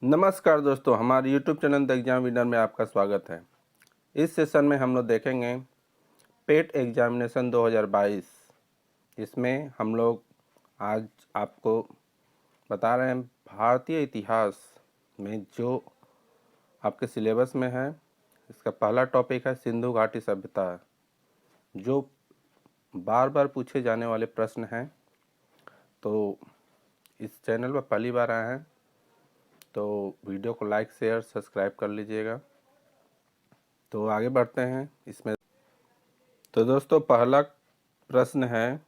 नमस्कार दोस्तों, हमारे YouTube channel the exam winner में आपका स्वागत है। इस सेशन में हम लोग देखेंगे पेट एग्जामिनेशन 2022। इसमें हम लोग आज आपको बता रहे हैं भारतीय इतिहास में जो आपके सिलेबस में है। इसका पहला टॉपिक है सिंधु घाटी सभ्यता, जो बार बार पूछे जाने वाले प्रश्न हैं। तो इस चैनल पर पहली बार आए हैं तो वीडियो को लाइक शेयर सब्सक्राइब कर लीजिएगा। तो आगे बढ़ते हैं इसमें। तो दोस्तों, पहला प्रश्न है,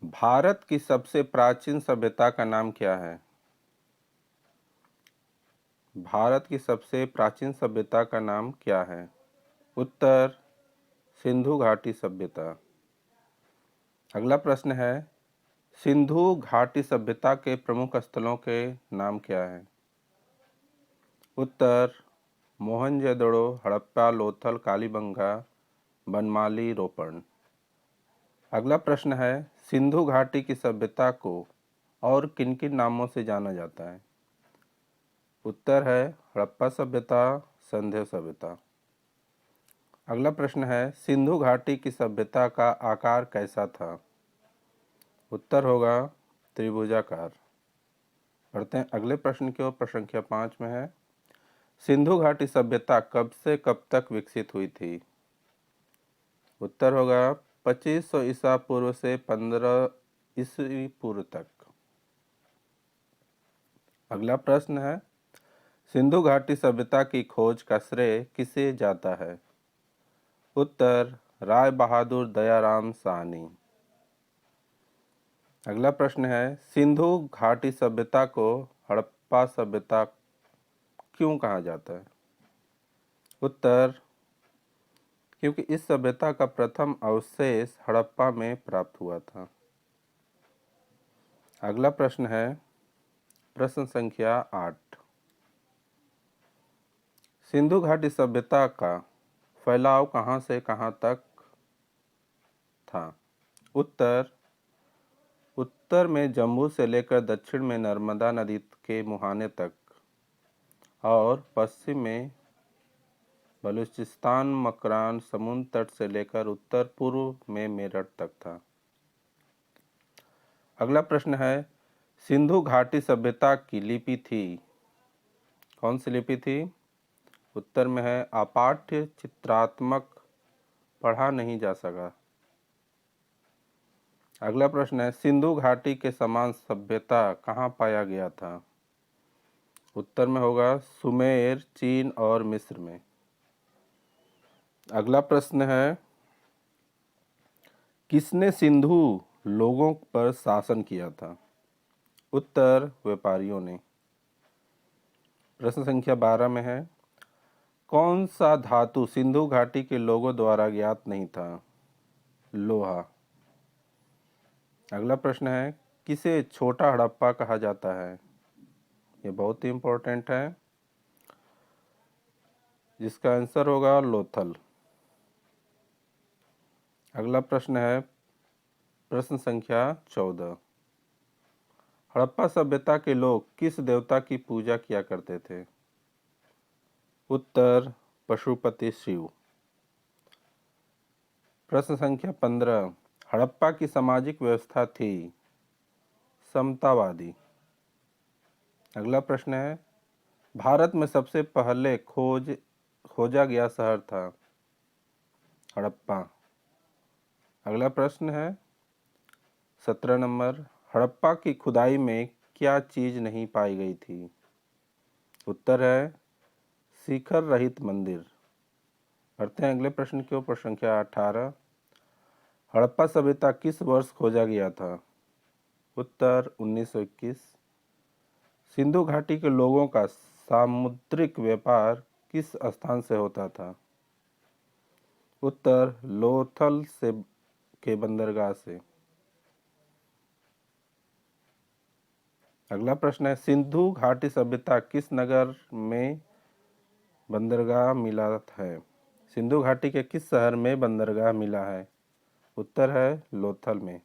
भारत की सबसे प्राचीन सभ्यता का नाम क्या है? भारत की सबसे प्राचीन सभ्यता का नाम क्या है? उत्तर, सिंधु घाटी सभ्यता। अगला प्रश्न है, सिंधु घाटी सभ्यता के प्रमुख स्थलों के नाम क्या है? उत्तर, मोहनजोदड़ो, हड़प्पा, लोथल, कालीबंगा, बनमाली, रोपण। अगला प्रश्न है, सिंधु घाटी की सभ्यता को और किन किन नामों से जाना जाता है? उत्तर है हड़प्पा सभ्यता, संध्या सभ्यता। अगला प्रश्न है, सिंधु घाटी की सभ्यता का आकार कैसा था? उत्तर होगा त्रिभुजाकार। बढ़ते हैं अगले प्रश्न की ओर। प्रश्न संख्या 5 में है, सिंधु घाटी सभ्यता कब से कब तक विकसित हुई थी? उत्तर होगा 2500 ईसा पूर्व से 15 ईस्वी पूर्व तक। अगला प्रश्न है, सिंधु घाटी सभ्यता की खोज का श्रेय किसे जाता है? उत्तर, राय बहादुर दयाराम साहनी। अगला प्रश्न है, सिंधु घाटी सभ्यता को हड़प्पा सभ्यता क्यों कहा जाता है? उत्तर, क्योंकि इस सभ्यता का प्रथम अवशेष हड़प्पा में प्राप्त हुआ था। अगला प्रश्न है, प्रश्न संख्या 8, सिंधु घाटी सभ्यता का फैलाव कहां से कहां तक था? उत्तर, उत्तर में जम्मू से लेकर दक्षिण में नर्मदा नदी के मुहाने तक और पश्चिम में बलूचिस्तान मकरान समुद्र तट से लेकर उत्तर पूर्व में मेरठ तक था। अगला प्रश्न है, सिंधु घाटी सभ्यता की लिपि थी, कौन सी लिपि थी? उत्तर में है अपाठ्य चित्रात्मक, पढ़ा नहीं जा सका। अगला प्रश्न है, सिंधु घाटी के समान सभ्यता कहाँ पाया गया था? उत्तर में होगा सुमेर, चीन और मिस्र में। अगला प्रश्न है, किसने सिंधु लोगों पर शासन किया था? उत्तर, व्यापारियों ने। प्रश्न संख्या 12 में है, कौन सा धातु सिंधु घाटी के लोगों द्वारा ज्ञात नहीं था? लोहा। अगला प्रश्न है, किसे छोटा हड़प्पा कहा जाता है? ये बहुत ही इंपॉर्टेंट है, जिसका आंसर होगा लोथल। अगला प्रश्न है, प्रश्न संख्या 14, हड़प्पा सभ्यता के लोग किस देवता की पूजा किया करते थे? उत्तर, पशुपति शिव। प्रश्न संख्या 15, हड़प्पा की सामाजिक व्यवस्था थी समतावादी। अगला प्रश्न है, भारत में सबसे पहले खोजा गया शहर था हड़प्पा। अगला प्रश्न है 17 नंबर, हड़प्पा की खुदाई में क्या चीज नहीं पाई गई थी? उत्तर है शिखर रहित मंदिर। बढ़ते हैं अगले प्रश्न की ओर। प्रश्न संख्या 18, हड़प्पा सभ्यता किस वर्ष खोजा गया था? उत्तर, 1921। सिंधु घाटी के लोगों का सामुद्रिक व्यापार किस स्थान से होता था? उत्तर, लोथल से के बंदरगाह से। अगला प्रश्न है, सिंधु घाटी सभ्यता किस नगर में बंदरगाह मिला है? सिंधु घाटी के किस शहर में बंदरगाह मिला है? उत्तर है लोथल में।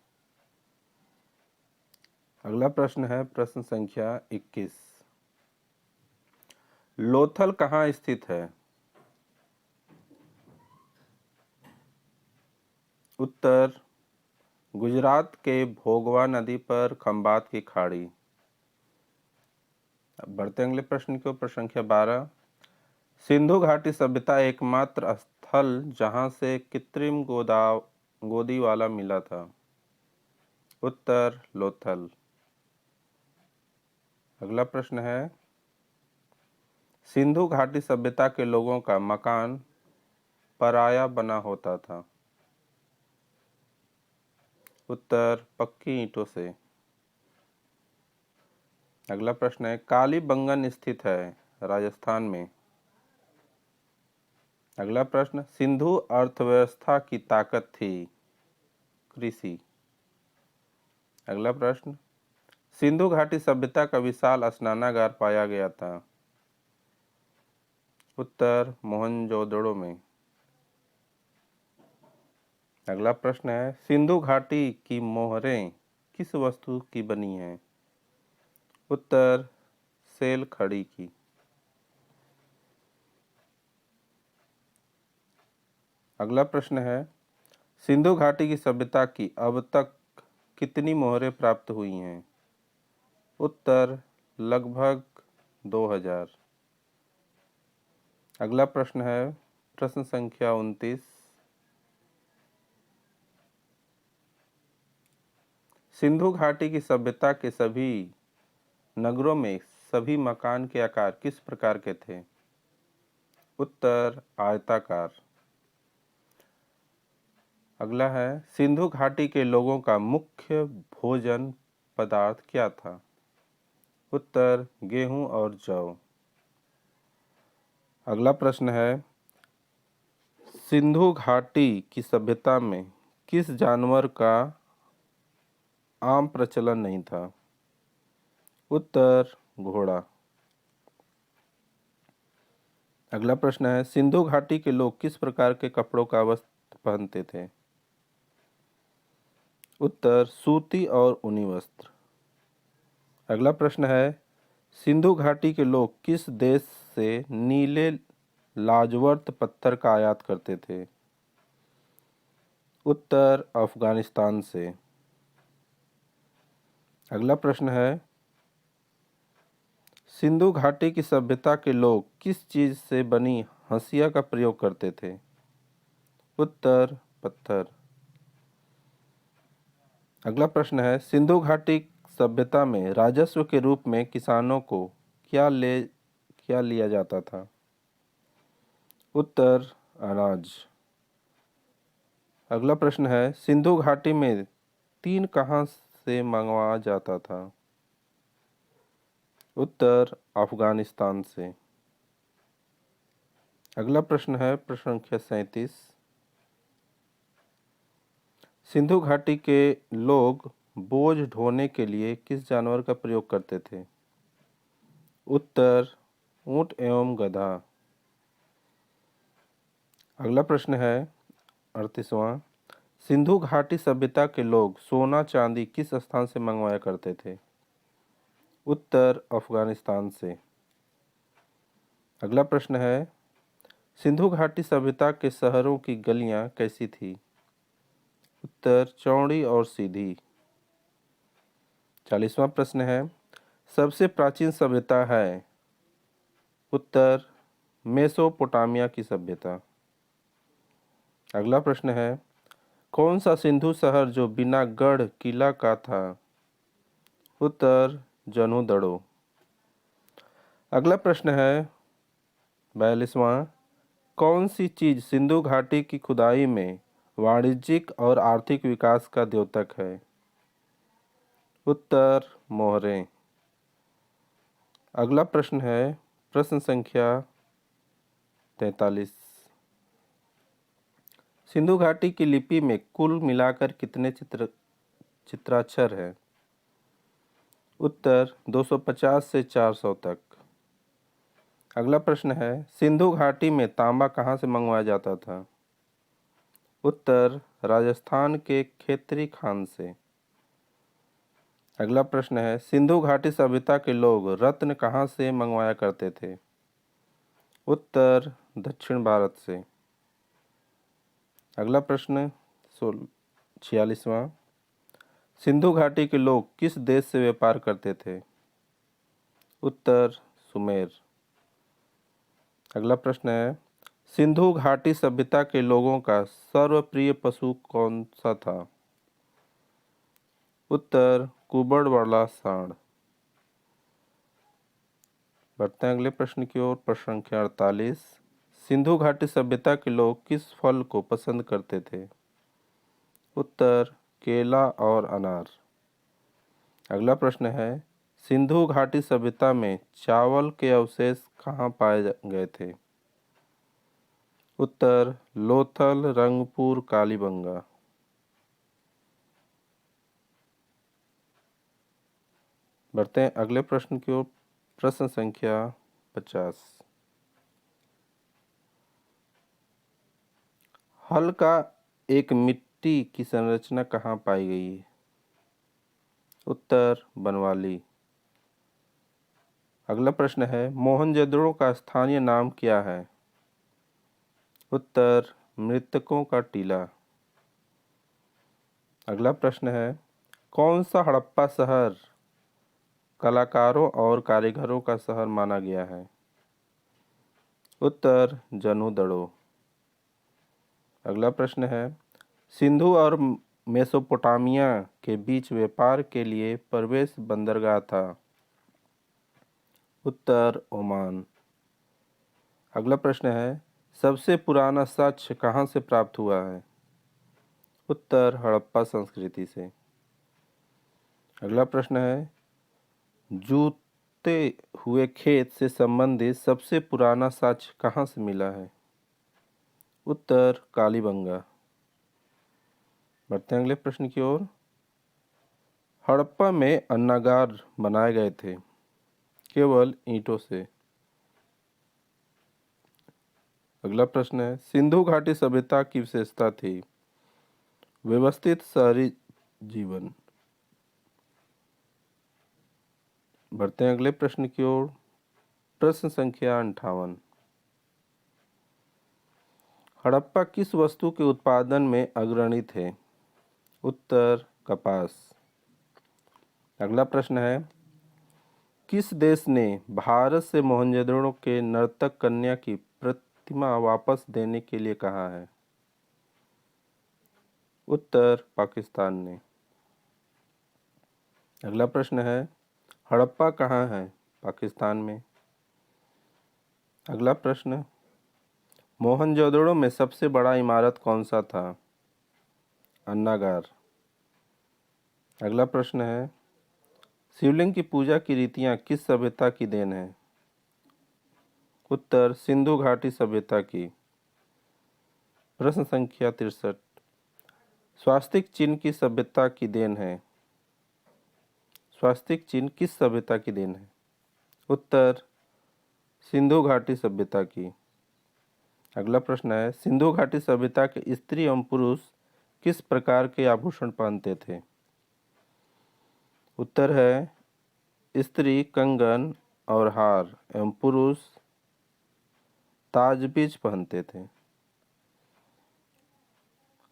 अगला प्रश्न है प्रश्न संख्या 21, लोथल कहाँ स्थित है? उत्तर गुजरात के भोगवा नदी पर खंबात की खाड़ी। अब बढ़ते अगले प्रश्न की ओर। प्रश्न संख्या 12। सिंधु घाटी सभ्यता एकमात्र स्थल जहां से कृत्रिम गोदी वाला मिला था। उत्तर लोथल। अगला प्रश्न है, सिंधु घाटी सभ्यता के लोगों का मकान पराया बना होता था। उत्तर पक्की ईंटों से। अगला प्रश्न है, कालीबंगन स्थित है राजस्थान में। अगला प्रश्न, सिंधु अर्थव्यवस्था की ताकत थी कृषि। अगला प्रश्न, सिंधु घाटी सभ्यता का विशाल स्नानागार पाया गया था। उत्तर मोहनजोदड़ो में। अगला प्रश्न है, सिंधु घाटी की मोहरें किस वस्तु की बनी हैं। उत्तर सेल खड़ी की। अगला प्रश्न है, सिंधु घाटी की सभ्यता की अब तक कितनी मोहरें प्राप्त हुई हैं। उत्तर लगभग 2000। अगला प्रश्न है, प्रश्न संख्या 29। सिंधु घाटी की सभ्यता के सभी नगरों में सभी मकान के आकार किस प्रकार के थे। उत्तर आयताकार। अगला है, सिंधु घाटी के लोगों का मुख्य भोजन पदार्थ क्या था। उत्तर गेहूं और जौ। अगला प्रश्न है, सिंधु घाटी की सभ्यता में किस जानवर का आम प्रचलन नहीं था। उत्तर घोड़ा। अगला प्रश्न है, सिंधु घाटी के लोग किस प्रकार के कपड़ों का वस्त्र पहनते थे। उत्तर सूती और ऊनी वस्त्र। अगला प्रश्न है, सिंधु घाटी के लोग किस देश से नीले लाजवर्त पत्थर का आयात करते थे। उत्तर अफगानिस्तान से। अगला प्रश्न है, सिंधु घाटी की सभ्यता के लोग किस चीज से बनी हंसिया का प्रयोग करते थे। उत्तर पत्थर। अगला प्रश्न है, सिंधु घाटी सभ्यता में राजस्व के रूप में किसानों को क्या लिया जाता था। उत्तर अनाज। अगला प्रश्न है, सिंधु घाटी में तीन कहाँ से मंगवाया जाता था। उत्तर अफगानिस्तान से। अगला प्रश्न है, प्रश्न संख्या 37। सिंधु घाटी के लोग बोझ ढोने के लिए किस जानवर का प्रयोग करते थे। उत्तर ऊंट एवं गधा। अगला प्रश्न है 38वां, सिंधु घाटी सभ्यता के लोग सोना चांदी किस स्थान से मंगवाया करते थे। उत्तर अफगानिस्तान से। अगला प्रश्न है, सिंधु घाटी सभ्यता के शहरों की गलियां कैसी थी। उत्तर चौड़ी और सीधी। 40वां प्रश्न है, सबसे प्राचीन सभ्यता है। उत्तर मेसोपोटामिया की सभ्यता। अगला प्रश्न है, कौन सा सिंधु शहर जो बिना गढ़ किला का था। उत्तर जन्हू। अगला प्रश्न है 42वां, कौन सी चीज सिंधु घाटी की खुदाई में वाणिज्यिक और आर्थिक विकास का द्योतक है। उत्तर मोहरें। अगला प्रश्न है, प्रश्न संख्या 43। सिंधु घाटी की लिपि में कुल मिलाकर कितने चित्राक्षर हैं। उत्तर 250 से 400 तक। अगला प्रश्न है, सिंधु घाटी में तांबा कहाँ से मंगवाया जाता था। उत्तर राजस्थान के खेतरी खान से। अगला प्रश्न है, सिंधु घाटी सभ्यता के लोग रत्न कहाँ से मंगवाया करते थे। उत्तर दक्षिण भारत से। अगला प्रश्न 46वां, सिंधु घाटी के लोग किस देश से व्यापार करते थे? उत्तर सुमेर। अगला प्रश्न है, सिंधु घाटी सभ्यता के लोगों का सर्वप्रिय पशु कौन सा था? उत्तर कुबड़ वाला सांड। बढ़ते हैं अगले प्रश्न की ओर। प्रश्न संख्या 48, सिंधु घाटी सभ्यता के लोग किस फल को पसंद करते थे? उत्तर केला और अनार। अगला प्रश्न है, सिंधु घाटी सभ्यता में चावल के अवशेष कहाँ पाए गए थे? उत्तर लोथल, रंगपुर, कालीबंगा। बढ़ते हैं अगले प्रश्न की ओर। प्रश्न संख्या 50, हल का एक मिट्टी की संरचना कहाँ पाई गई है? उत्तर बनवाली। अगला प्रश्न है, मोहनजोदड़ो का स्थानीय नाम क्या है? उत्तर मृतकों का टीला। अगला प्रश्न है, कौन सा हड़प्पा शहर कलाकारों और कारीगरों का शहर माना गया है? उत्तर जनुदड़ो। अगला प्रश्न है, सिंधु और मेसोपोटामिया के बीच व्यापार के लिए प्रवेश बंदरगाह था? उत्तर ओमान। अगला प्रश्न है, सबसे पुराना साक्ष्य कहाँ से प्राप्त हुआ है? उत्तर हड़प्पा संस्कृति से। अगला प्रश्न है, जूते हुए खेत से संबंधित सबसे पुराना साक्ष्य कहाँ से मिला है? उत्तर कालीबंगा। बढ़ते हैं अगले प्रश्न की ओर। हड़प्पा में अन्नागार बनाए गए थे केवल ईंटों से। अगला प्रश्न है, सिंधु घाटी सभ्यता की विशेषता थी? व्यवस्थित शहरी जीवन। बढ़ते हैं अगले प्रश्न की ओर। प्रश्न संख्या 58, हड़प्पा किस वस्तु के उत्पादन में अग्रणी थे? उत्तर कपास। अगला प्रश्न है, किस देश ने भारत से मोहनजोदड़ो के नर्तक कन्या की प्रतिमा वापस देने के लिए कहा है? उत्तर पाकिस्तान ने। अगला प्रश्न है, हड़प्पा कहाँ है? पाकिस्तान में। अगला प्रश्न, मोहनजोदड़ो में सबसे बड़ा इमारत कौन सा था? अन्नागार। अगला प्रश्न है, शिवलिंग की पूजा की रीतियां किस सभ्यता की देन है? उत्तर सिंधु घाटी सभ्यता की। प्रश्न संख्या 63, स्वास्तिक चिन्ह किस सभ्यता की देन है? स्वास्तिक चिन्ह किस सभ्यता की देन है? उत्तर सिंधु घाटी सभ्यता की। अगला प्रश्न है, सिंधु घाटी सभ्यता के स्त्री एवं पुरुष किस प्रकार के आभूषण पहनते थे? उत्तर है स्त्री कंगन और हार एवं पुरुष ताजबीज पहनते थे।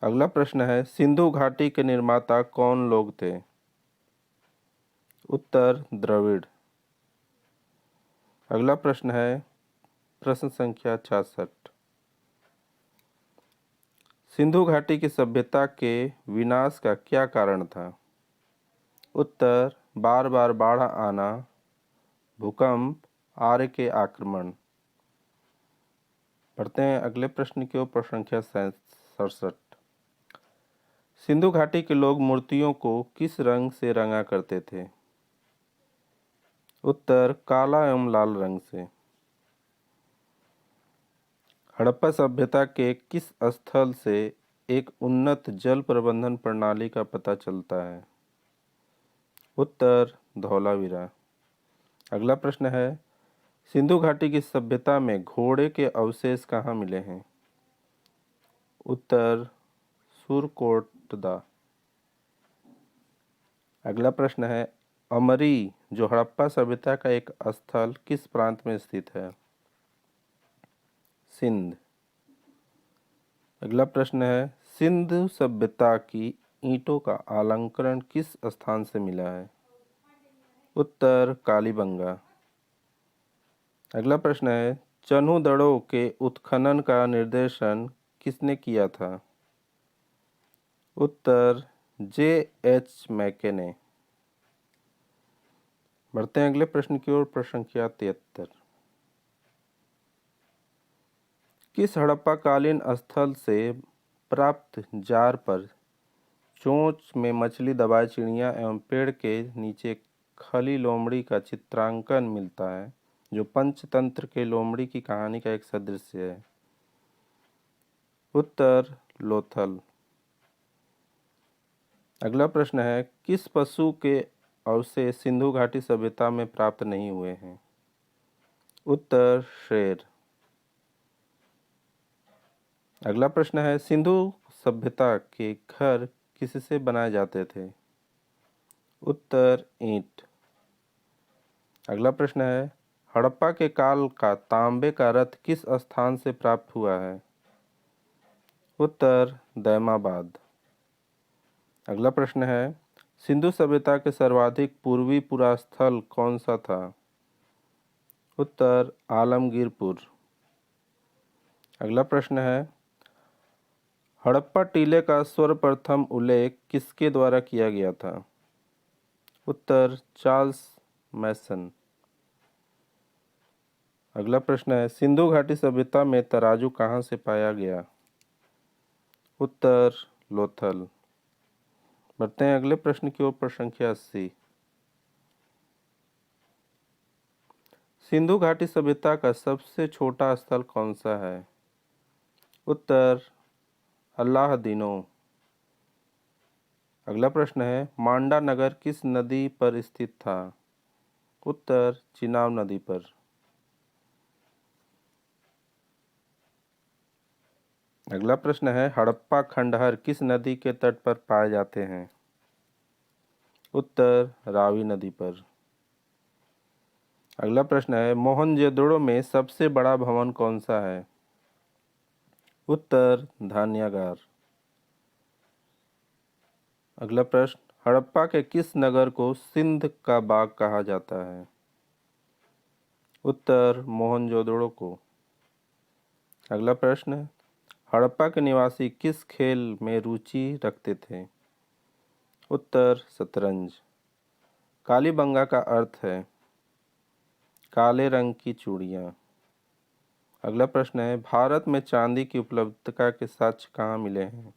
अगला प्रश्न है, सिंधु घाटी के निर्माता कौन लोग थे? उत्तर द्रविड़। अगला प्रश्न है, प्रश्न संख्या 66, सिंधु घाटी की सभ्यता के विनाश का क्या कारण था? उत्तर बार बार बाढ़ आना, भूकंप, आर्य के आक्रमण। पढ़ते हैं अगले प्रश्न की ओर। प्रश्न संख्या 67, सिंधु घाटी के लोग मूर्तियों को किस रंग से रंगा करते थे? उत्तर काला एवं लाल रंग से। हड़प्पा सभ्यता के किस स्थल से एक उन्नत जल प्रबंधन प्रणाली का पता चलता है? उत्तर धौलावीरा। अगला प्रश्न है, सिंधु घाटी की सभ्यता में घोड़े के अवशेष कहाँ मिले हैं? उत्तर सुरकोटदा। अगला प्रश्न है, अमरी जो हड़प्पा सभ्यता का एक स्थल किस प्रांत में स्थित है? सिंध। अगला प्रश्न है, सिंधु सभ्यता की ईंटों का अलंकरण किस स्थान से मिला है? उत्तर कालीबंगा। अगला प्रश्न है, चन्हुदड़ों के उत्खनन का निर्देशन किसने किया था? उत्तर J.H. मैके ने। बढ़ते हैं अगले प्रश्न की ओर। प्रश्न संख्या 73। किस हड़प्पाकालीन स्थल से प्राप्त जार पर चोंच में मछली दबाए चिड़िया एवं पेड़ के नीचे खली लोमड़ी का चित्रांकन मिलता है, जो पंचतंत्र के लोमड़ी की कहानी का एक सदृश्य है? उत्तर लोथल। अगला प्रश्न है, किस पशु के अवशेष सिंधु घाटी सभ्यता में प्राप्त नहीं हुए हैं? उत्तर शेर। अगला प्रश्न है, सिंधु सभ्यता के घर किससे बनाए जाते थे? उत्तर ईंट। अगला प्रश्न है, हड़प्पा के काल का तांबे का रथ किस स्थान से प्राप्त हुआ है? उत्तर दैमाबाद। अगला प्रश्न है, सिंधु सभ्यता के सर्वाधिक पूर्वी पुरास्थल कौन सा था? उत्तर आलमगीरपुर। अगला प्रश्न है, हड़प्पा टीले का सर्वप्रथम उल्लेख किसके द्वारा किया गया था? उत्तर चार्ल्स मैसन। अगला प्रश्न है, सिंधु घाटी सभ्यता में तराजू कहाँ से पाया गया? उत्तर लोथल। बढ़ते हैं अगले प्रश्न की ओर। प्रश्न संख्या 80। सिंधु घाटी सभ्यता का सबसे छोटा स्थल कौन सा है? उत्तर अल्लाहदीनो। अगला प्रश्न है, मांडा नगर किस नदी पर स्थित था? उत्तर चिनाब नदी पर। अगला प्रश्न है, हड़प्पा खंडहर किस नदी के तट पर पाए जाते हैं? उत्तर रावी नदी पर। अगला प्रश्न है, मोहनजोदड़ो में सबसे बड़ा भवन कौन सा है? उत्तर धान्यागार। अगला प्रश्न, हड़प्पा के किस नगर को सिंध का बाग कहा जाता है? उत्तर मोहनजोदड़ो को। अगला प्रश्न, हड़प्पा के निवासी किस खेल में रुचि रखते थे? उत्तर शतरंज। कालीबंगा का अर्थ है काले रंग की चूड़ियाँ। अगला प्रश्न है, भारत में चांदी की उपलब्धता के साक्ष्य कहाँ मिले हैं?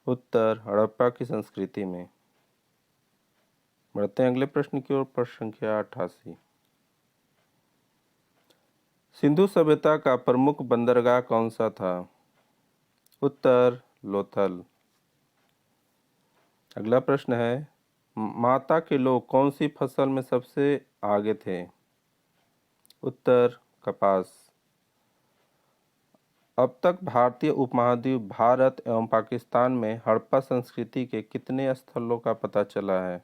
उत्तर हड़प्पा की संस्कृति में। बढ़ते हैं अगले प्रश्न की ओर। प्रश्न संख्या 88। सिंधु सभ्यता का प्रमुख बंदरगाह कौन सा था? उत्तर लोथल। अगला प्रश्न है, माता के लोग कौन सी फसल में सबसे आगे थे? उत्तर कपास। अब तक भारतीय उपमहाद्वीप भारत एवं पाकिस्तान में हड़प्पा संस्कृति के कितने स्थलों का पता चला है?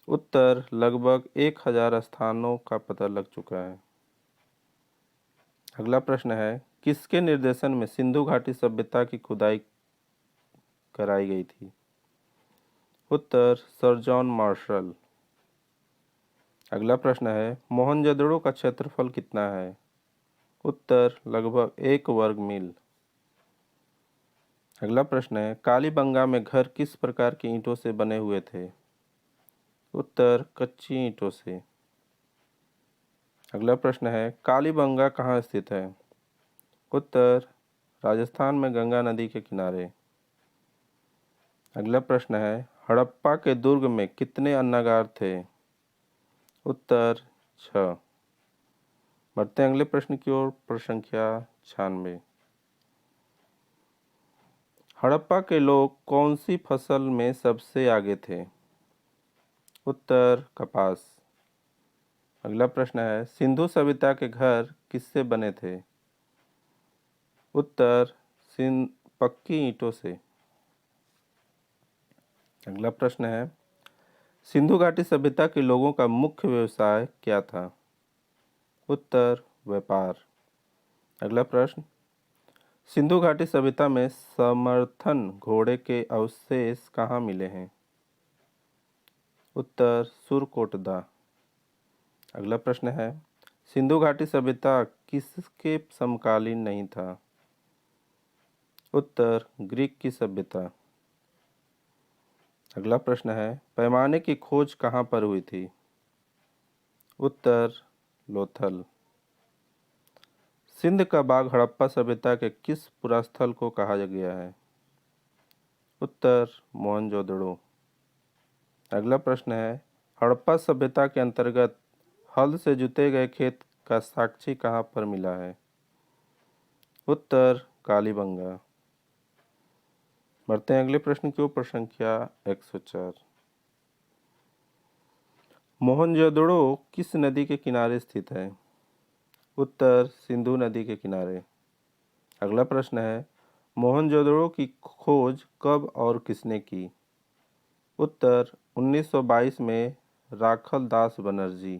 उत्तर लगभग 1000 स्थानों का पता लग चुका है। अगला प्रश्न है, किसके निर्देशन में सिंधु घाटी सभ्यता की खुदाई कराई गई थी? उत्तर सर जॉन मार्शल। अगला प्रश्न है, मोहनजोदड़ो का क्षेत्रफल कितना है? उत्तर लगभग 1 वर्ग मील। अगला प्रश्न है, कालीबंगा में घर किस प्रकार की ईंटों से बने हुए थे? उत्तर कच्ची ईंटों से। अगला प्रश्न है, कालीबंगा कहाँ स्थित है? उत्तर राजस्थान में गंगा नदी के किनारे। अगला प्रश्न है, हड़प्पा के दुर्ग में कितने अन्नागार थे? उत्तर 6। बढ़ते हैं अगले प्रश्न की ओर। प्रश्न संख्या 96। हड़प्पा के लोग कौन सी फसल में सबसे आगे थे? उत्तर कपास। अगला प्रश्न है, सिंधु सभ्यता के घर किससे बने थे? उत्तर पक्की ईंटों से। अगला प्रश्न है, सिंधु घाटी सभ्यता के लोगों का मुख्य व्यवसाय क्या था? उत्तर व्यापार। अगला प्रश्न, सिंधु घाटी सभ्यता में समर्थन घोड़े के अवशेष कहाँ मिले हैं? उत्तर सुरकोटदा। अगला प्रश्न है, सिंधु घाटी सभ्यता किसके समकालीन नहीं था? उत्तर ग्रीक की सभ्यता। अगला प्रश्न है, पैमाने की खोज कहाँ पर हुई थी? उत्तर लोथल। सिंध का बाग हड़प्पा सभ्यता के किस पुरास्थल को कहा गया है? उत्तर मोहनजोदड़ो। अगला प्रश्न है, हड़प्पा सभ्यता के अंतर्गत हल से जुते गए खेत का साक्ष्य कहाँ पर मिला है? उत्तर कालीबंगा। बढ़ते हैं अगले प्रश्न की ओर, प्रश्न संख्या 104। मोहनजोदड़ो किस नदी के किनारे स्थित है? उत्तर सिंधु नदी के किनारे। अगला प्रश्न है, मोहनजोदड़ो की खोज कब और किसने की? उत्तर 1922 में राखल दास बनर्जी।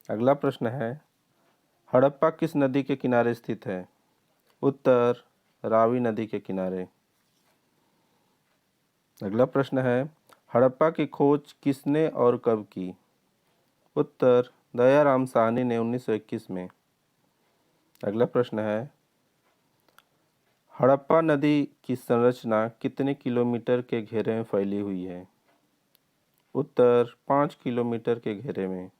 अगला प्रश्न है, हड़प्पा किस नदी के किनारे स्थित है? उत्तर रावी नदी के किनारे। अगला प्रश्न है, हड़प्पा की खोज किसने और कब की? उत्तर दयाराम साहनी ने 1921 में। अगला प्रश्न है, हड़प्पा नदी की संरचना कितने किलोमीटर के घेरे में फैली हुई है? उत्तर 5 किलोमीटर के घेरे में।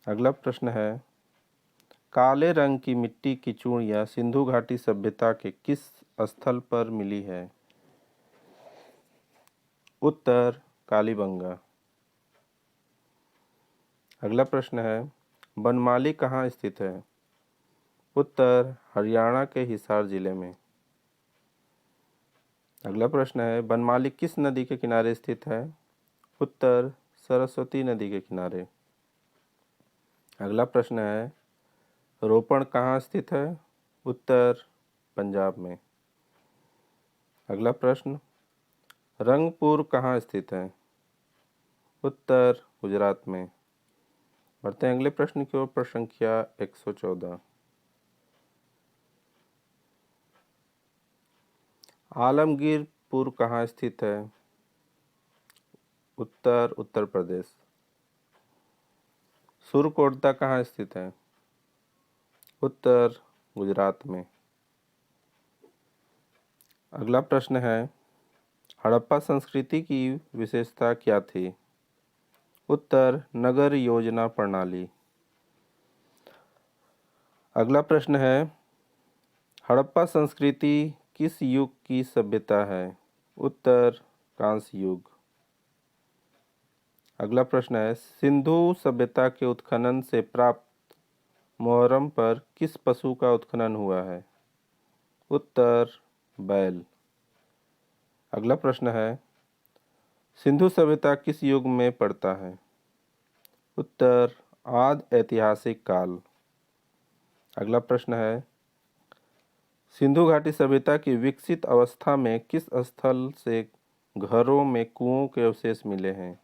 अगला प्रश्न है, काले रंग की मिट्टी की चूड़ियाँ सिंधु घाटी सभ्यता के किस स्थल पर मिली है? उत्तर कालीबंगा। अगला प्रश्न है, बनमाली कहाँ स्थित है? उत्तर हरियाणा के हिसार जिले में। अगला प्रश्न है, बनमाली किस नदी के किनारे स्थित है? उत्तर सरस्वती नदी के किनारे। अगला प्रश्न है, रोपण कहाँ स्थित है? उत्तर पंजाब में। अगला प्रश्न, रंगपुर कहाँ स्थित है? उत्तर गुजरात में। बढ़ते हैं अगले प्रश्न की ओर, प्रश्न संख्या 114। आलमगीरपुर कहाँ स्थित है? उत्तर उत्तर प्रदेश। सुरकोटदा कहाँ स्थित है? उत्तर गुजरात में। अगला प्रश्न है, हड़प्पा संस्कृति की विशेषता क्या थी? उत्तर नगर योजना प्रणाली। अगला प्रश्न है, हड़प्पा संस्कृति किस युग की सभ्यता है? उत्तर कांस्य युग। अगला प्रश्न है, सिंधु सभ्यता के उत्खनन से प्राप्त मोहरम पर किस पशु का उत्खनन हुआ है? उत्तर बैल। अगला प्रश्न है, सिंधु सभ्यता किस युग में पड़ता है? उत्तर आदि ऐतिहासिक काल। अगला प्रश्न है, सिंधु घाटी सभ्यता की विकसित अवस्था में किस स्थल से घरों में कुओं के अवशेष मिले हैं?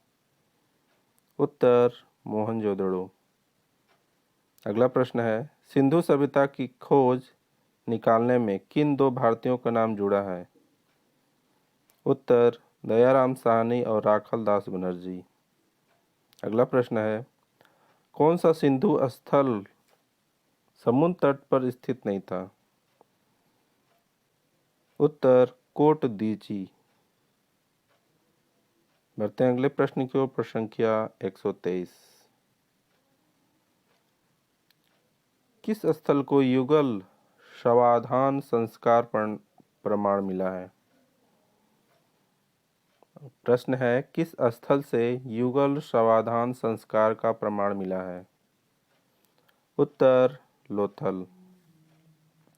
उत्तर मोहनजोदड़ो। अगला प्रश्न है, सिंधु सभ्यता की खोज निकालने में किन दो भारतीयों का नाम जुड़ा है? उत्तर दयाराम साहनी और राखल दास बनर्जी। अगला प्रश्न है, कौन सा सिंधु स्थल समुद्र तट पर स्थित नहीं था? उत्तर कोट दीची। बढ़ते हैं अगले प्रश्न की ओर, प्रश्न संख्या 123। किस स्थल को युगल शवाधान संस्कार प्रमाण मिला है? प्रश्न है, किस स्थल से युगल शवाधान संस्कार का प्रमाण मिला है? उत्तर लोथल।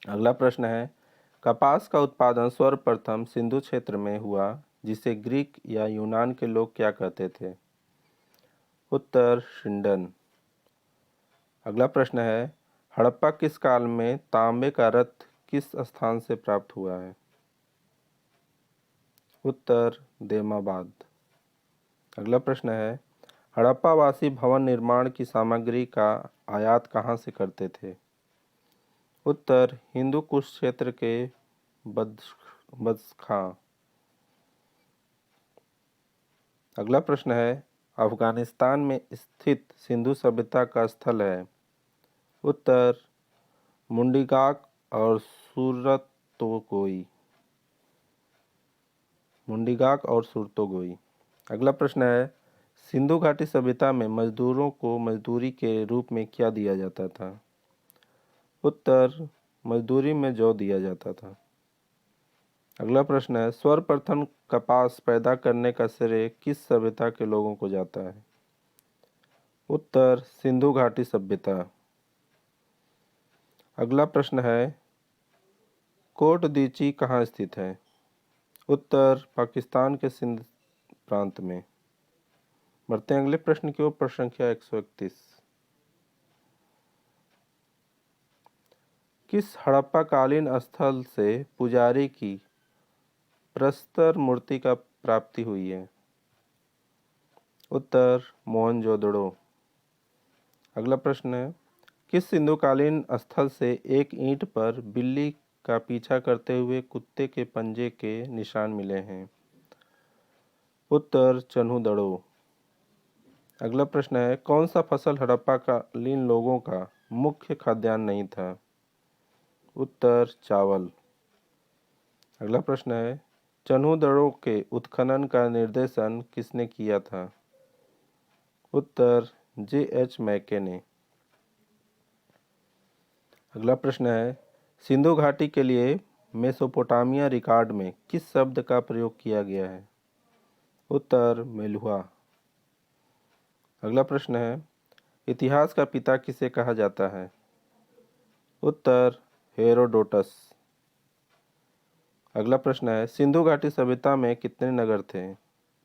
अगला प्रश्न है, कपास का उत्पादन सर्वप्रथम सिंधु क्षेत्र में हुआ जिसे ग्रीक या यूनान के लोग क्या कहते थे? उत्तर शिंडन। अगला प्रश्न है, हड़प्पा किस काल में तांबे का रथ किस स्थान से प्राप्त हुआ है? उत्तर देमाबाद। अगला प्रश्न है, हड़प्पावासी भवन निर्माण की सामग्री का आयात कहाँ से करते थे? उत्तर हिंदू कुश क्षेत्र के बदख्शां। अगला प्रश्न है, अफगानिस्तान में स्थित सिंधु सभ्यता का स्थल है? उत्तर मुंडीगाक और सूरतोगोई। मुंडीगाक और सूरतोगोई। अगला प्रश्न है, सिंधु घाटी सभ्यता में मजदूरों को मजदूरी के रूप में क्या दिया जाता था? उत्तर मजदूरी में जौ दिया जाता था। अगला प्रश्न है, सर्वप्रथम कपास पैदा करने का श्रेय किस सभ्यता के लोगों को जाता है? उत्तर सिंधु घाटी सभ्यता। अगला प्रश्न है, कोट दीची कहाँ स्थित है? उत्तर पाकिस्तान के सिंध प्रांत में। बढ़ते हैं अगले प्रश्न की ओर, प्रश्न संख्या 131। किस हड़प्पाकालीन स्थल से पुजारी की प्रस्तर मूर्ति का प्राप्ति हुई है? उत्तर मोहनजोदड़ो। अगला प्रश्न है, किस सिंधुकालीन स्थल से एक ईंट पर बिल्ली का पीछा करते हुए कुत्ते के पंजे के निशान मिले हैं? उत्तर चन्हूदड़ो। अगला प्रश्न है, कौन सा फसल हड़प्पाकालीन लोगों का मुख्य खाद्यान्न नहीं था? उत्तर चावल। अगला प्रश्न है, चन्हूदड़ो के उत्खनन का निर्देशन किसने किया था? उत्तर J.H. मैके ने। अगला प्रश्न है, सिंधु घाटी के लिए मेसोपोटामिया रिकॉर्ड में किस शब्द का प्रयोग किया गया है? उत्तर मेलुहा। अगला प्रश्न है, इतिहास का पिता किसे कहा जाता है? उत्तर हेरोडोटस। अगला प्रश्न है, सिंधु घाटी सभ्यता में कितने नगर थे?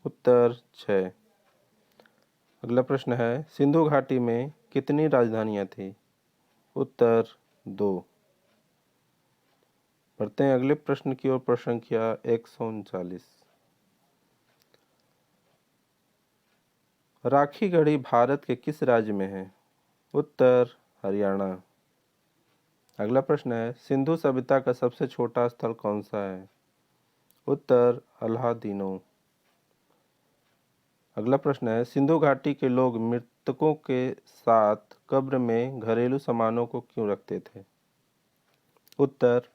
उत्तर 6। अगला प्रश्न है, सिंधु घाटी में कितनी राजधानियां थी? उत्तर 2। बढ़ते हैं अगले प्रश्न की ओर, प्रश्न संख्या 139। राखी गढ़ी भारत के किस राज्य में है? उत्तर हरियाणा। अगला प्रश्न है, सिंधु सभ्यता का सबसे छोटा स्थल कौन सा है? उत्तर अल्लादीनो। अगला प्रश्न है, सिंधु घाटी के लोग मृतकों के साथ कब्र में घरेलू सामानों को क्यों रखते थे? उत्तर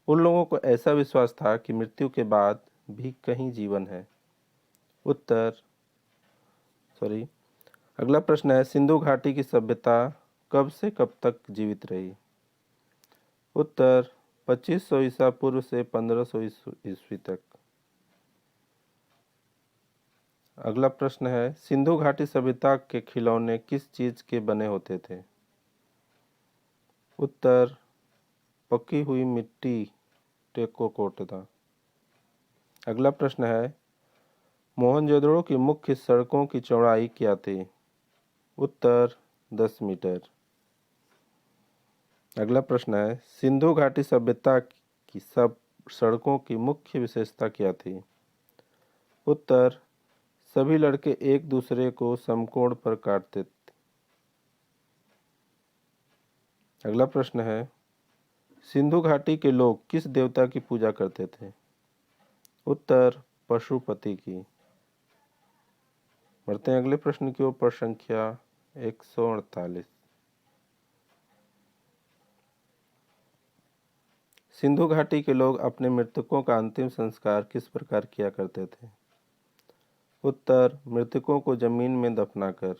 उन लोगों को ऐसा विश्वास था कि मृत्यु के बाद भी कहीं जीवन है। अगला प्रश्न है, सिंधु घाटी की सभ्यता कब से कब तक जीवित रही? उत्तर 2500 ईसा पूर्व से 1500 ईस्वी तक। अगला प्रश्न है, सिंधु घाटी सभ्यता के खिलौने किस चीज के बने होते थे? उत्तर पकी हुई मिट्टी टेराकोटा। अगला प्रश्न है, मोहनजोदड़ो की मुख्य सड़कों की चौड़ाई क्या थी? उत्तर 10 मीटर। अगला प्रश्न है, सिंधु घाटी सभ्यता की सब सड़कों की मुख्य विशेषता क्या थी? उत्तर सभी लड़के एक दूसरे को समकोण पर काटते थे। अगला प्रश्न है, सिंधु घाटी के लोग किस देवता की पूजा करते थे? उत्तर पशुपति की। बढ़ते हैं अगले प्रश्न की ओर, प्रश्न संख्या 148। सिंधु घाटी के लोग अपने मृतकों का अंतिम संस्कार किस प्रकार किया करते थे? उत्तर मृतकों को जमीन में दफनाकर।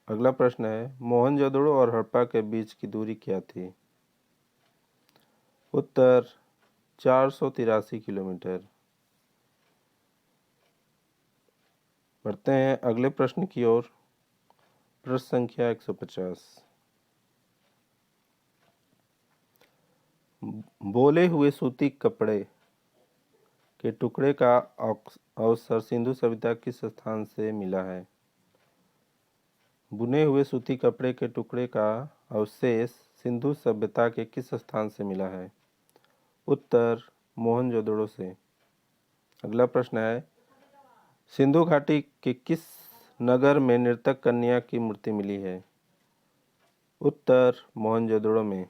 अगला प्रश्न है, मोहनजोदड़ो और हड़प्पा के बीच की दूरी क्या थी? उत्तर 483 किलोमीटर। बढ़ते हैं अगले प्रश्न की ओर, प्रश्न संख्या 150। बोले हुए सूती कपड़े के टुकड़े का अवशेष सिंधु सभ्यता किस स्थान से मिला है? बुने हुए सूती कपड़े के टुकड़े का अवशेष सिंधु सभ्यता के किस स्थान से मिला है? उत्तर मोहनजोदड़ो से। अगला प्रश्न है, सिंधु घाटी के किस नगर में नर्तक कन्या की मूर्ति मिली है? उत्तर मोहनजोदड़ो में।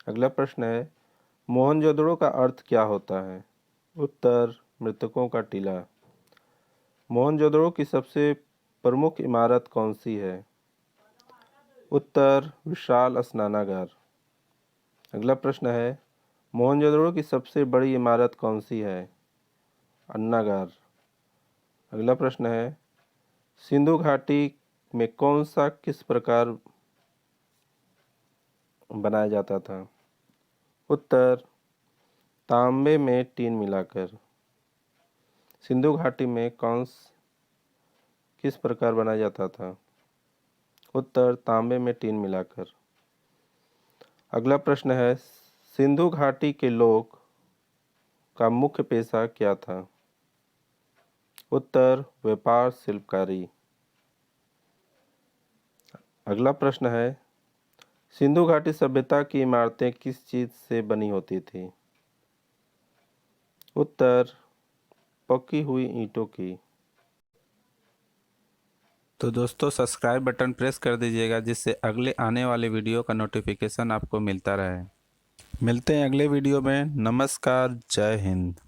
अगला प्रश्न है, मोहनजोदड़ो का अर्थ क्या होता है? उत्तर मृतकों का टीला। मोहनजोदड़ो की सबसे प्रमुख इमारत कौन सी है? उत्तर विशाल स्नानागार। अगला प्रश्न है, मोहनजोदड़ो की सबसे बड़ी इमारत कौन सी है? अन्नागार। अगला प्रश्न है, सिंधु घाटी में कौन सा किस प्रकार बनाया जाता था? उत्तर तांबे में टीन मिलाकर। सिंधु घाटी में किस प्रकार बनाया जाता था? उत्तर तांबे में टीन मिलाकर। अगला प्रश्न है, सिंधु घाटी के लोग का मुख्य पेशा क्या था? उत्तर व्यापार शिल्पकारी। अगला प्रश्न है, सिंधु घाटी सभ्यता की इमारतें किस चीज से बनी होती थी? उत्तर पकी हुई ईंटों की। तो दोस्तों सब्सक्राइब बटन प्रेस कर दीजिएगा जिससे अगले आने वाले वीडियो का नोटिफिकेशन आपको मिलता रहे। मिलते हैं अगले वीडियो में। नमस्कार, जय हिंद।